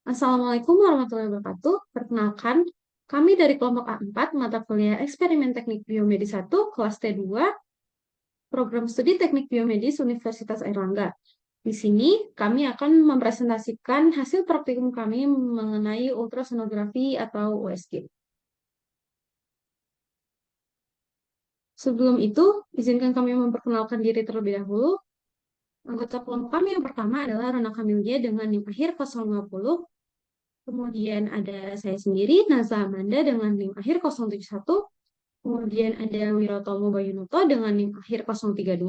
Assalamualaikum warahmatullahi wabarakatuh. Perkenalkan, kami dari kelompok A4 mata kuliah Eksperimen Teknik Biomedis 1, kelas T2, Program Studi Teknik Biomedis Universitas Airlangga. Di sini kami akan mempresentasikan hasil praktikum kami mengenai ultrasonografi atau USG. Sebelum itu, izinkan kami memperkenalkan diri terlebih dahulu. Anggota kelompok kami yang pertama adalah Rona Kamilia dengan NIM akhir 050. Kemudian ada saya sendiri, Naza Amanda dengan NIM akhir 071. Kemudian ada Wirotomo Bayunuto dengan NIM akhir 032.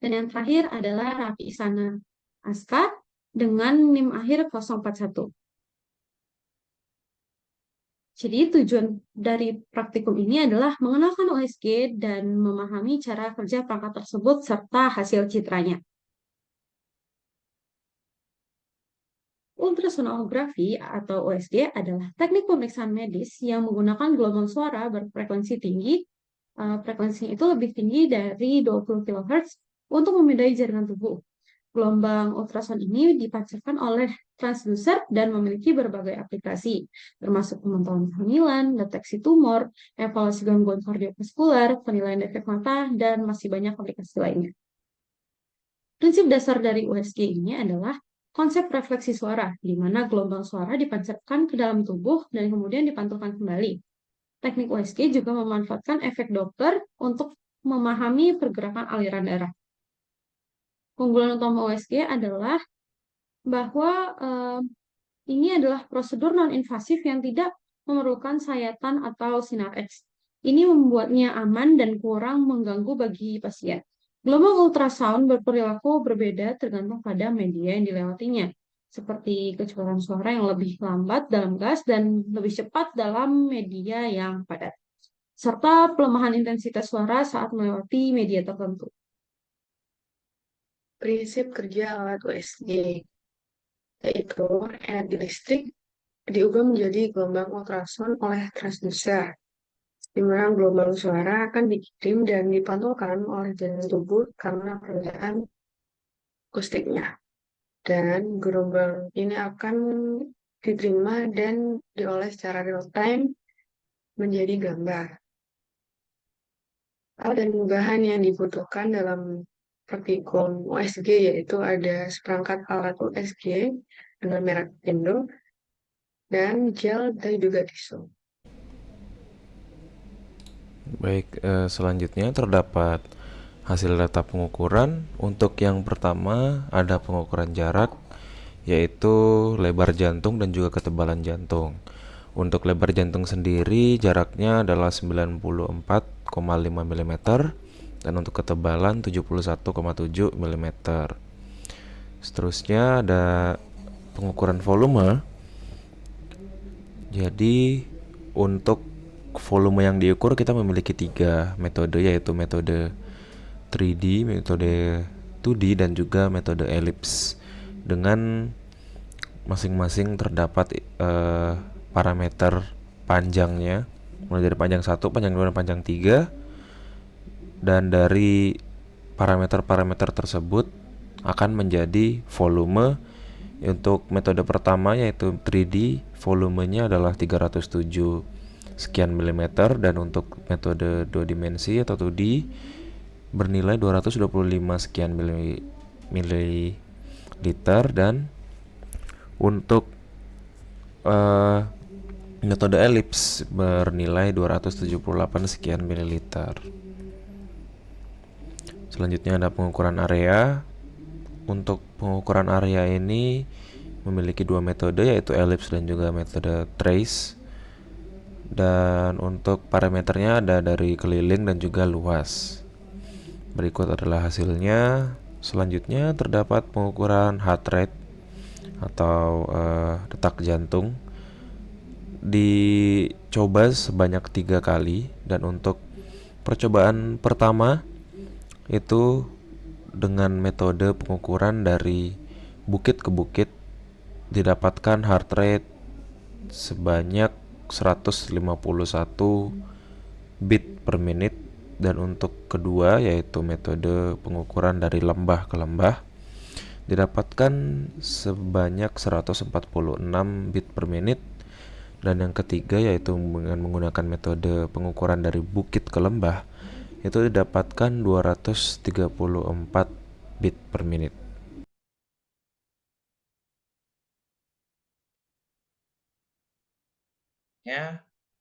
Dan yang terakhir adalah Raffi Isana Aska dengan NIM akhir 041. Jadi tujuan dari praktikum ini adalah mengenalkan OSG dan memahami cara kerja perangkat tersebut serta hasil citranya. Ultrasonografi atau USG adalah teknik pemeriksaan medis yang menggunakan gelombang suara berfrekuensi tinggi. Frekuensinya itu lebih tinggi dari 20 kHz untuk memindai jaringan tubuh. Gelombang ultrason ini dipancarkan oleh transducer dan memiliki berbagai aplikasi, termasuk pemantauan kehamilan, deteksi tumor, evaluasi gangguan kardiovaskular, penilaian efek mata, dan masih banyak aplikasi lainnya. Prinsip dasar dari USG ini adalah konsep refleksi suara, di mana gelombang suara dipancarkan ke dalam tubuh dan kemudian dipantulkan kembali. Teknik USG juga memanfaatkan efek Doppler untuk memahami pergerakan aliran darah. Keunggulan utama USG adalah bahwa ini adalah prosedur non-invasif yang tidak memerlukan sayatan atau sinar X. Ini membuatnya aman dan kurang mengganggu bagi pasien. Gelombang ultrasound berperilaku berbeda tergantung pada media yang dilewatinya, seperti kecepatan suara yang lebih lambat dalam gas dan lebih cepat dalam media yang padat, serta pelemahan intensitas suara saat melewati media tertentu. Prinsip kerja alat USG, yaitu energi listrik diubah menjadi gelombang ultrason oleh transducer, di mana gelombang suara akan dikirim dan dipantulkan oleh jaringan tubuh karena perbedaan akustiknya. Dan gelombang ini akan diterima dan diolah secara real time menjadi gambar. Dan bahan yang dibutuhkan dalam praktikum USG yaitu ada seperangkat alat USG dengan merek Indo dan gel dan juga tisu. Baik, selanjutnya terdapat hasil data pengukuran. Untuk yang pertama ada pengukuran jarak, yaitu lebar jantung dan juga ketebalan jantung. Untuk lebar jantung sendiri jaraknya adalah 94,5 mm dan untuk ketebalan 71,7 mm. Seterusnya ada pengukuran volume. Jadi untuk volume yang diukur kita memiliki 3 metode, yaitu metode 3D, metode 2D, dan juga metode elips. Dengan masing-masing terdapat parameter panjangnya, mulai dari panjang 1, panjang 2, dan panjang 3. Dan dari parameter-parameter tersebut akan menjadi volume. Untuk metode pertama yaitu 3D, volumenya adalah 307 sekian milimeter, dan untuk metode 2 dimensi atau 2D bernilai 225 sekian mililiter, dan untuk metode elips bernilai 278 sekian mililiter. Selanjutnya ada pengukuran area. Untuk pengukuran area ini memiliki 2 metode, yaitu elips dan juga metode trace. Dan untuk parameternya ada dari keliling dan juga luas. Berikut adalah hasilnya. Selanjutnya terdapat pengukuran heart rate atau detak jantung. Dicoba sebanyak 3 kali, dan untuk percobaan pertama itu dengan metode pengukuran dari bukit ke bukit didapatkan heart rate sebanyak 151 beat per menit, dan untuk kedua yaitu metode pengukuran dari lembah ke lembah didapatkan sebanyak 146 bit per menit. Dan yang ketiga yaitu dengan menggunakan metode pengukuran dari bukit ke lembah, itu didapatkan 234 bit per menit.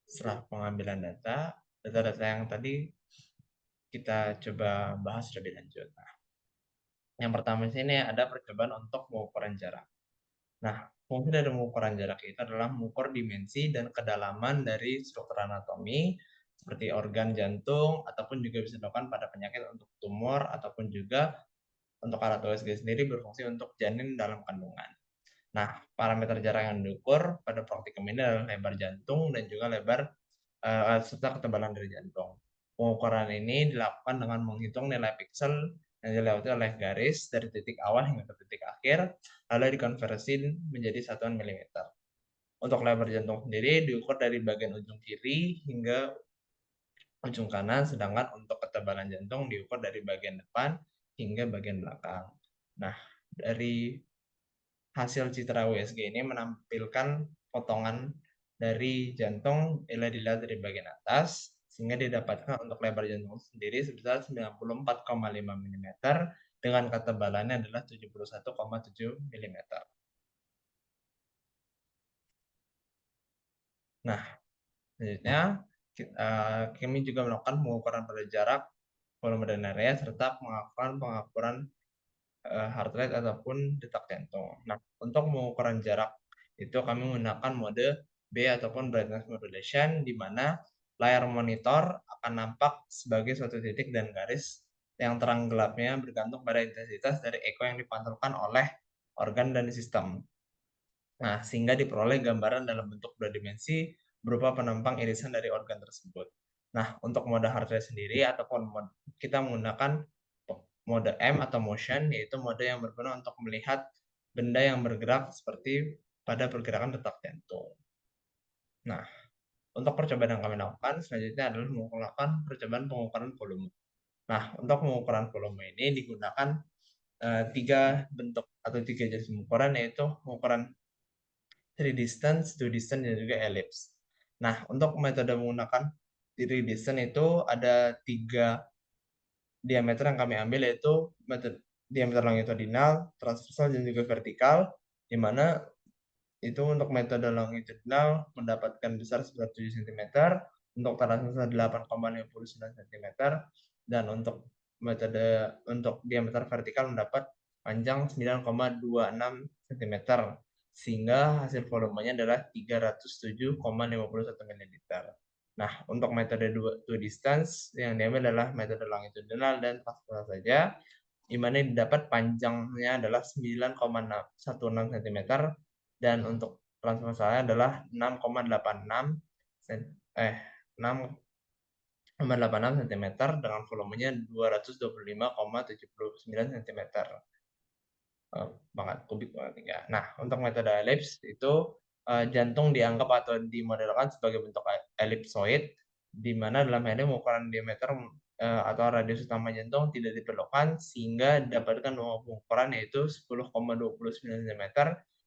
Setelah pengambilan data-data yang tadi kita coba bahas lebih lanjut. Nah, yang pertama sini ada percobaan untuk pengukuran jarak. Nah, fungsi dari pengukuran jarak itu adalah mengukur dimensi dan kedalaman dari struktur anatomi seperti organ jantung, ataupun juga bisa dilakukan pada penyakit untuk tumor, ataupun juga untuk alat USG sendiri berfungsi untuk janin dalam kandungan. Nah, parameter jarak yang diukur pada praktikum ini adalah lebar jantung dan juga lebar serta ketebalan dari jantung. Pengukuran ini dilakukan dengan menghitung nilai piksel yang dilewati oleh garis dari titik awal hingga ke titik akhir, lalu dikonversi menjadi satuan milimeter. Untuk lebar jantung sendiri diukur dari bagian ujung kiri hingga ujung kanan, sedangkan untuk ketebalan jantung diukur dari bagian depan hingga bagian belakang. Nah, dari hasil citra USG ini menampilkan potongan dari jantung bila dilihat dari bagian atas, sehingga didapatkan untuk lebar jantung sendiri sebesar 94,5 mm dengan ketebalannya adalah 71,7 mm. Nah, selanjutnya kami juga melakukan pengukuran pada jarak, volume dan area, serta pengukuran heart rate ataupun detak jantung. Nah, untuk pengukuran jarak itu kami menggunakan mode B ataupun brightness modulation, di mana layar monitor akan nampak sebagai suatu titik dan garis yang terang gelapnya bergantung pada intensitas dari echo yang dipantulkan oleh organ dan sistem. Nah, sehingga diperoleh gambaran dalam bentuk dua dimensi berupa penampang irisan dari organ tersebut. Nah, untuk mode heart rate sendiri ataupun kita menggunakan mode M atau motion, yaitu mode yang berguna untuk melihat benda yang bergerak seperti pada pergerakan detak jantung. Nah, untuk percobaan yang kami lakukan selanjutnya adalah melakukan percobaan pengukuran volume. Nah, untuk pengukuran volume ini digunakan tiga bentuk atau tiga jenis pengukuran, yaitu pengukuran 3 distance, 2 distance, dan juga ellipse. Nah, untuk metode menggunakan 3 distance itu ada 3 diameter yang kami ambil, yaitu metode diameter longitudinal, transversal, dan juga vertikal, di mana itu untuk metode longitudinal mendapatkan besar sebesar 7 cm, untuk transversal 8,59 cm, dan untuk metode untuk diameter vertikal mendapat panjang 9,26 cm, sehingga hasil volumenya adalah 307,51 ml. Nah, untuk metode two distance yang diambil adalah metode longitudinal dan transversal saja, di mana didapat panjangnya adalah 9,16 cm dan untuk transversalnya adalah 6,86 cm dengan volumenya 225,79 cm banget kubik banget ya. Nah, untuk metode ellipse itu jantung dianggap atau dimodelkan sebagai bentuk ellipsoid, di mana dalam hal ini ukuran diameter atau radius utama jantung tidak diperlukan, sehingga dapatkan dua ukuran, yaitu 10,29 cm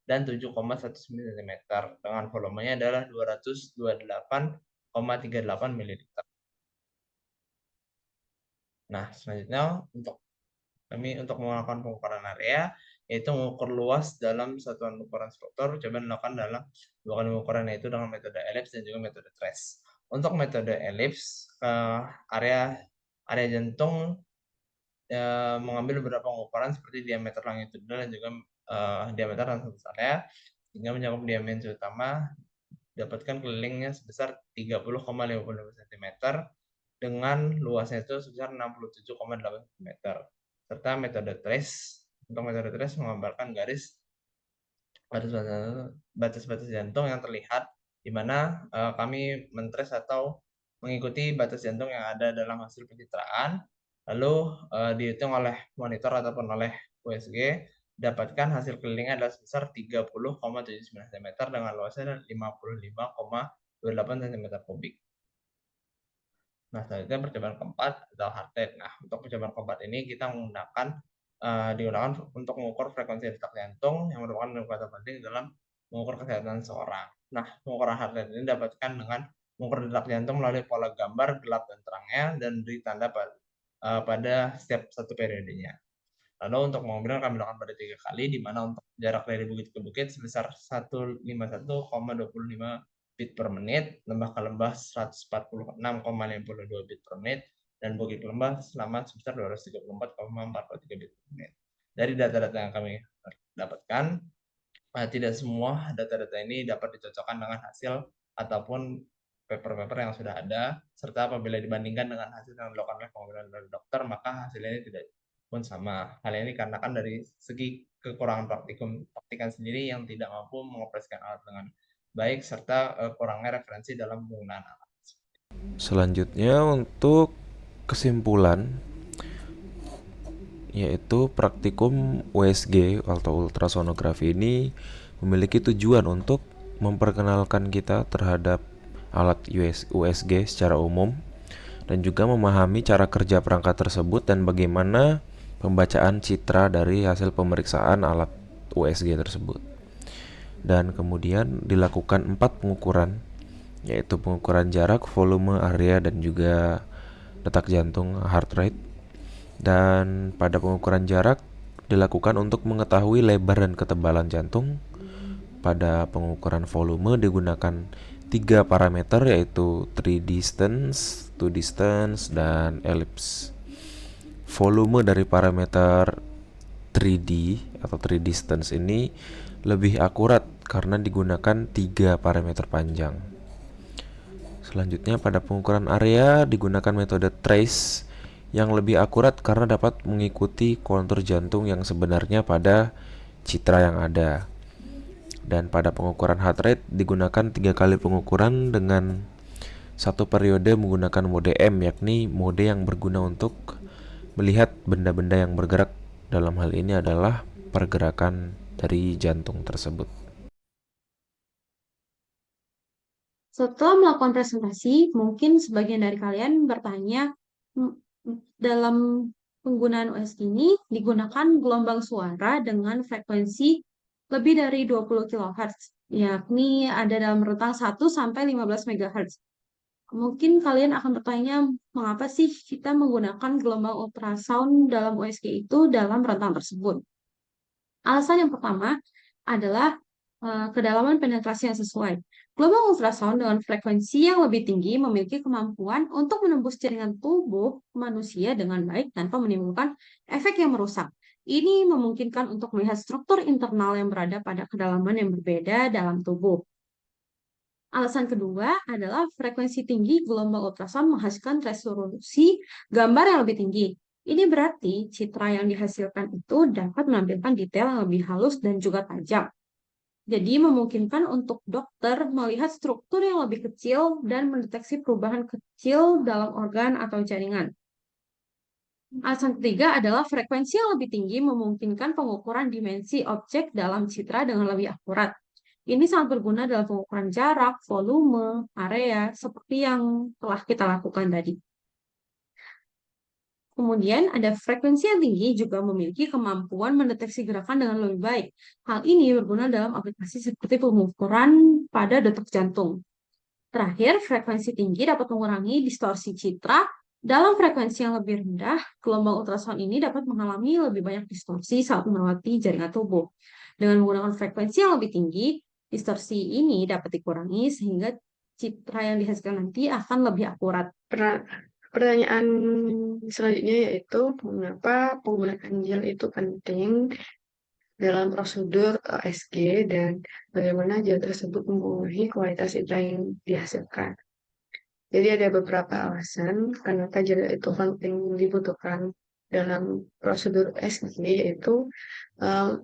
dan 7,19 cm dengan volumenya adalah 228,38 ml. Nah, selanjutnya untuk melakukan pengukuran area, yaitu mengukur luas dalam satuan ukuran struktur, coba dilakukan dalam dua kali pengukuran, yaitu dengan metode ellipse dan juga metode trace. Untuk metode ellipse, area jantung mengambil beberapa pengukuran seperti diameter longitudinal dan juga diameter transversalnya, sehingga mencakup dimensi utama dapatkan kelilingnya sebesar 30,55 cm dengan luasnya itu sebesar 67,8 cm. Serta metode trace, untuk metode trace menggambarkan garis batas-batas jantung yang terlihat, di mana kami mentrace atau mengikuti batas jantung yang ada dalam hasil pencitraan, lalu dihitung oleh monitor ataupun oleh USG, dapatkan hasil kelilingnya adalah sebesar 30,79 cm dengan luasnya 55,28 cm kubik. Nah, selanjutnya percobaan keempat adalah heart rate. Nah, untuk percobaan keempat ini kita menggunakan digunakan untuk mengukur frekuensi detak jantung yang merupakan indikator penting dalam mengukur kesehatan seseorang. Nah, pengukuran heart rate ini didapatkan dengan mengukur detak jantung melalui pola gambar gelap dan terangnya dan beri tanda pada setiap satu periodenya. Lalu untuk mengobrol kami lakukan pada 3 kali, di mana untuk jarak dari bukit ke bukit sebesar 151,25 bit per menit, lembah ke lembah 146,52 bit per menit, dan bukit ke lembah selama sebesar 234,43 bit per menit. Dari data-data yang kami dapatkan, tidak semua data-data ini dapat dicocokkan dengan hasil ataupun paper-paper yang sudah ada, serta apabila dibandingkan dengan hasil yang dilakukan oleh pengobrol dari dokter, maka hasilnya tidak pun sama. Hal ini dikarenakan dari segi kekurangan praktikan sendiri yang tidak mampu mengoperasikan alat dengan baik, serta kurangnya referensi dalam penggunaan alat. Selanjutnya untuk kesimpulan, yaitu praktikum USG atau ultrasonografi ini memiliki tujuan untuk memperkenalkan kita terhadap alat USG secara umum dan juga memahami cara kerja perangkat tersebut dan bagaimana pembacaan citra dari hasil pemeriksaan alat USG tersebut. Dan kemudian dilakukan 4 pengukuran, yaitu pengukuran jarak, volume, area, dan juga detak jantung heart rate. Dan pada pengukuran jarak dilakukan untuk mengetahui lebar dan ketebalan jantung. Pada pengukuran volume digunakan 3 parameter, yaitu 3 distance, 2 distance, dan ellipse. Volume dari parameter 3D atau 3 distance ini lebih akurat karena digunakan 3 parameter panjang. Selanjutnya pada pengukuran area digunakan metode trace yang lebih akurat karena dapat mengikuti kontur jantung yang sebenarnya pada citra yang ada. Dan pada pengukuran heart rate digunakan 3 kali pengukuran dengan satu periode menggunakan mode M, yakni mode yang berguna untuk melihat benda-benda yang bergerak. Dalam hal ini adalah pergerakan dari jantung tersebut. Setelah melakukan presentasi, mungkin sebagian dari kalian bertanya, dalam penggunaan USG ini digunakan gelombang suara dengan frekuensi lebih dari 20 kHz, yakni ada dalam rentang 1 sampai 15 MHz. Mungkin kalian akan bertanya, mengapa sih kita menggunakan gelombang ultrasound dalam USG itu dalam rentang tersebut? Alasan yang pertama adalah kedalaman penetrasi yang sesuai. Gelombang ultrasound dengan frekuensi yang lebih tinggi memiliki kemampuan untuk menembus jaringan tubuh manusia dengan baik tanpa menimbulkan efek yang merusak. Ini memungkinkan untuk melihat struktur internal yang berada pada kedalaman yang berbeda dalam tubuh. Alasan kedua adalah frekuensi tinggi gelombang ultrasound menghasilkan resolusi gambar yang lebih tinggi. Ini berarti citra yang dihasilkan itu dapat menampilkan detail yang lebih halus dan juga tajam. Jadi memungkinkan untuk dokter melihat struktur yang lebih kecil dan mendeteksi perubahan kecil dalam organ atau jaringan. Alasan ketiga adalah frekuensi yang lebih tinggi memungkinkan pengukuran dimensi objek dalam citra dengan lebih akurat. Ini sangat berguna dalam pengukuran jarak, volume, area, seperti yang telah kita lakukan tadi. Kemudian ada frekuensi yang tinggi juga memiliki kemampuan mendeteksi gerakan dengan lebih baik. Hal ini berguna dalam aplikasi seperti pengukuran pada detak jantung. Terakhir, frekuensi tinggi dapat mengurangi distorsi citra. Dalam frekuensi yang lebih rendah, gelombang ultrasound ini dapat mengalami lebih banyak distorsi saat melewati jaringan tubuh. Dengan menggunakan frekuensi yang lebih tinggi, distorsi ini dapat dikurangi sehingga citra yang dihasilkan nanti akan lebih akurat. Pertanyaan selanjutnya yaitu mengapa penggunaan gel itu penting dalam prosedur USG dan bagaimana gel tersebut mempengaruhi kualitas citra yang dihasilkan. Jadi ada beberapa alasan kenapa gel itu penting dibutuhkan dalam prosedur USG, yaitu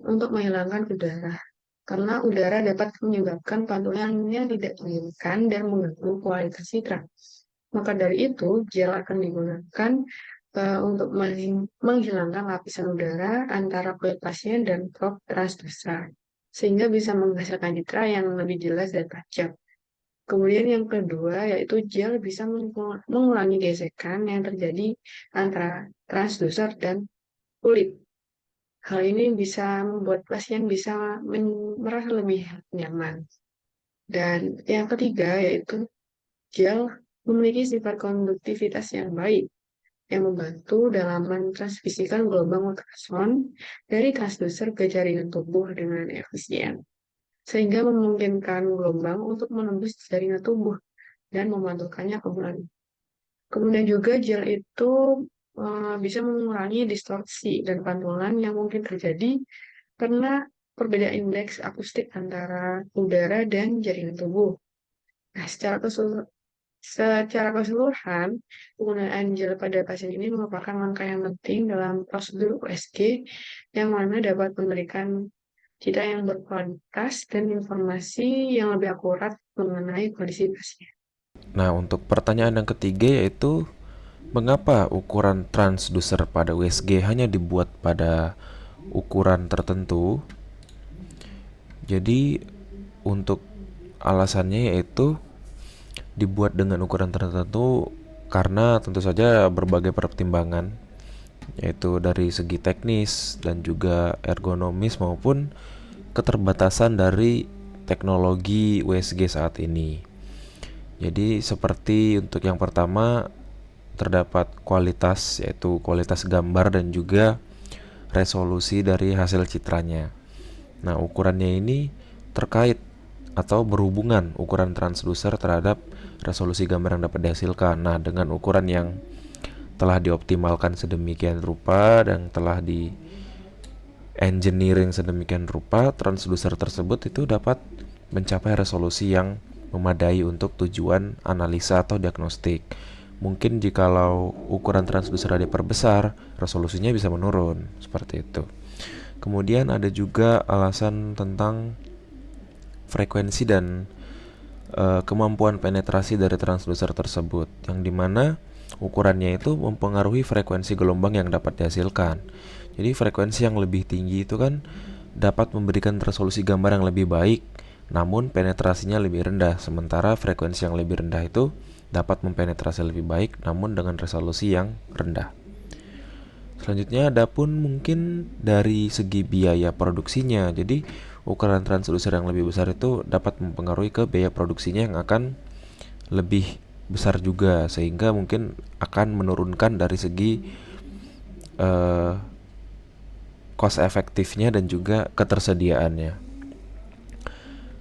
untuk menghilangkan udara. Karena udara dapat menyebabkan pantulan yang tidak diinginkan dan mengganggu kualitas citra. Maka dari itu, gel akan digunakan untuk menghilangkan lapisan udara antara kulit pasien dan probe transducer, sehingga bisa menghasilkan citra yang lebih jelas dan tajam. Kemudian yang kedua, yaitu gel bisa mengurangi gesekan yang terjadi antara transducer dan kulit. Hal ini bisa membuat pasien bisa merasa lebih nyaman. Dan yang ketiga yaitu gel memiliki sifat konduktivitas yang baik yang membantu dalam mentransmisikan gelombang ultrasound dari transducer ke jaringan tubuh dengan efisien, sehingga memungkinkan gelombang untuk menembus jaringan tubuh dan memantulkannya ke bulan. Kemudian juga gel itu bisa mengurangi distorsi dan pantulan yang mungkin terjadi karena perbedaan indeks akustik antara udara dan jaringan tubuh. Nah, secara keseluruhan, penggunaan gel pada pasien ini merupakan langkah yang penting dalam prosedur USG yang mana dapat memberikan cita yang berkualitas dan informasi yang lebih akurat mengenai kondisi pasien. Nah, untuk pertanyaan yang ketiga yaitu mengapa ukuran transducer pada USG hanya dibuat pada ukuran tertentu? Jadi, untuk alasannya yaitu dibuat dengan ukuran tertentu karena tentu saja berbagai pertimbangan, yaitu dari segi teknis dan juga ergonomis maupun keterbatasan dari teknologi USG saat ini. Jadi seperti untuk yang pertama terdapat kualitas, yaitu kualitas gambar dan juga resolusi dari hasil citranya. Nah, ukurannya ini terkait atau berhubungan ukuran transducer terhadap resolusi gambar yang dapat dihasilkan. Nah, dengan ukuran yang telah dioptimalkan sedemikian rupa dan telah di engineering sedemikian rupa, transducer tersebut itu dapat mencapai resolusi yang memadai untuk tujuan analisa atau diagnostik. Mungkin jikalau ukuran transducer diperbesar, resolusinya bisa menurun, seperti itu. Kemudian ada juga alasan tentang frekuensi dan kemampuan penetrasi dari transducer tersebut, yang dimana ukurannya itu mempengaruhi frekuensi gelombang yang dapat dihasilkan. Jadi frekuensi yang lebih tinggi itu kan dapat memberikan resolusi gambar yang lebih baik, namun penetrasinya lebih rendah. Sementara frekuensi yang lebih rendah itu dapat mempenetrasi lebih baik, namun dengan resolusi yang rendah. Selanjutnya ada pun mungkin dari segi biaya produksinya. Jadi ukuran transducer yang lebih besar itu dapat mempengaruhi ke biaya produksinya yang akan lebih besar juga, sehingga mungkin akan menurunkan dari segi cost efektifnya dan juga ketersediaannya.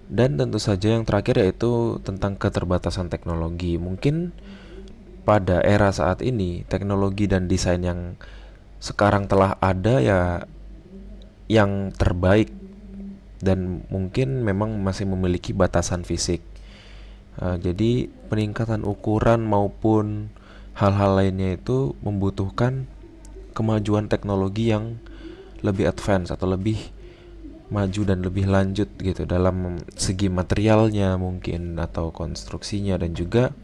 Dan tentu saja yang terakhir yaitu tentang keterbatasan teknologi. Mungkin pada era saat ini teknologi dan desain yang sekarang telah ada ya yang terbaik, dan mungkin memang masih memiliki batasan fisik. Jadi peningkatan ukuran maupun hal-hal lainnya itu membutuhkan kemajuan teknologi yang lebih advance atau lebih maju dan lebih lanjut gitu dalam segi materialnya mungkin atau konstruksinya dan juga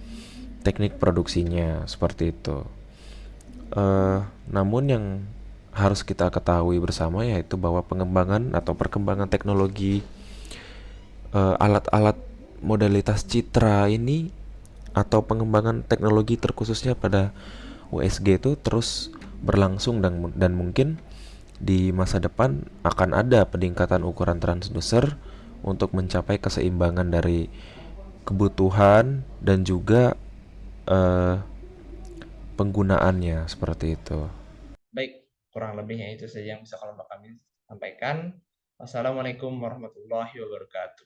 teknik produksinya, seperti itu. Namun yang harus kita ketahui bersama yaitu bahwa pengembangan atau perkembangan teknologi alat-alat modalitas citra ini atau pengembangan teknologi terkhususnya pada USG itu terus berlangsung, dan mungkin di masa depan akan ada peningkatan ukuran transducer untuk mencapai keseimbangan dari kebutuhan dan juga penggunaannya, seperti itu. Baik, kurang lebihnya itu saja yang bisa kalau kami sampaikan. Wassalamualaikum warahmatullahi wabarakatuh.